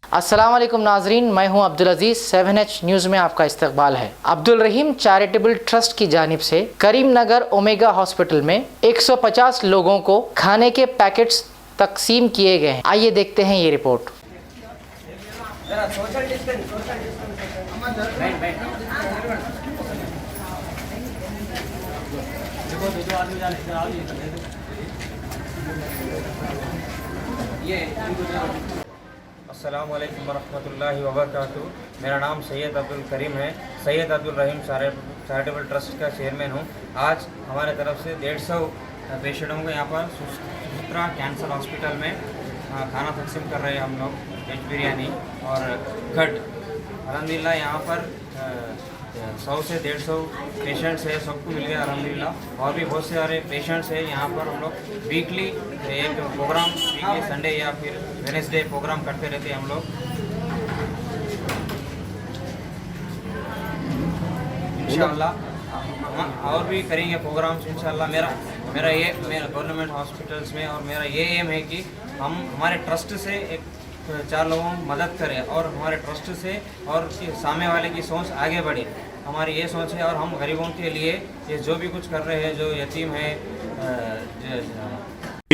अस्सलाम वालेकुम नाजरीन, मैं हूं अब्दुल अजीज। 7H न्यूज़ में आपका इस्तकबाल है। अब्दुल रहीम चैरिटेबल ट्रस्ट की जानिब से करीम नगर ओमेगा हॉस्पिटल में 150 लोगों को खाने के पैकेट्स तकसीम किए गए हैं। आइए देखते हैं ये रिपोर्ट। अस्सलाम वालेकुम वरहमतुल्लाहि वबरकातुहू। मेरा नाम सैयद अब्दुल करीम है। सैयद अब्दुल रहीम चैरिटेबल ट्रस्ट का चेयरमैन हूँ। आज हमारे तरफ से 150 पेशेंटों को यहाँ पर सुचित्रा कैंसर हॉस्पिटल में खाना तकसीम कर रहे हैं हम लोग। वेज बिरयानी और गट अल्हम्दुलिल्लाह यहाँ पर 100 से 150 पेशेंट्स है, सबको मिल गया अल्हम्दुलिल्लाह। और भी बहुत सारे पेशेंट्स हैं यहाँ पर। हम लोग वीकली एक प्रोग्राम, वीकली संडे या फिर वेडनेसडे प्रोग्राम करते रहते हैं हम लोग। इंशाअल्लाह और भी करेंगे प्रोग्राम्स इंशाअल्लाह। मेरा गवर्नमेंट हॉस्पिटल्स में और मेरा ये एम है कि हम हमारे ट्रस्ट से एक 4 लोगों की मदद करें और हमारे ट्रस्ट से और सामने वाले की सोच आगे बढ़े। हमारी ये सोच है और हम गरीबों के लिए ये जो भी कुछ कर रहे हैं, जो यतीम है।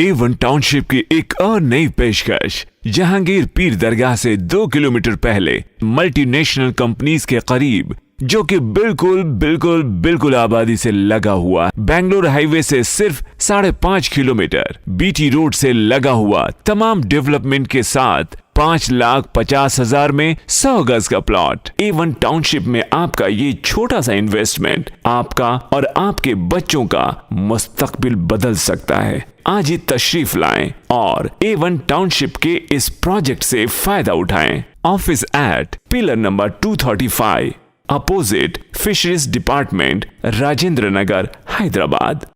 A1 टाउनशिप की एक और नई पेशकश। जहांगीर पीर दरगाह से 2 किलोमीटर पहले मल्टीनेशनल कंपनीज के करीब, जो कि बिल्कुल आबादी से लगा हुआ, बेंगलोर हाईवे से सिर्फ 5.5 किलोमीटर, बीटी रोड से लगा हुआ, तमाम डेवलपमेंट के साथ 5,50,000 में 100 गज का प्लॉट। A1 टाउनशिप में आपका ये छोटा सा इन्वेस्टमेंट आपका और आपके बच्चों का मुस्तकबिल बदल सकता है। आज ही तशरीफ लाएं और A1 टाउनशिप के इस प्रोजेक्ट से फायदा उठाएं। Office at pillar number 235, opposite fisheries department, Rajendra Nagar, Hyderabad.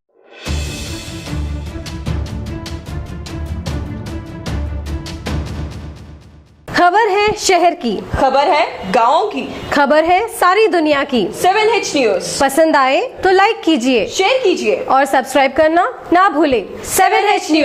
खबर है शहर की, खबर है गाँव की, खबर है सारी दुनिया की। 7H न्यूज़ पसंद आए तो लाइक कीजिए, शेयर कीजिए और सब्सक्राइब करना ना भूलें। 7H news.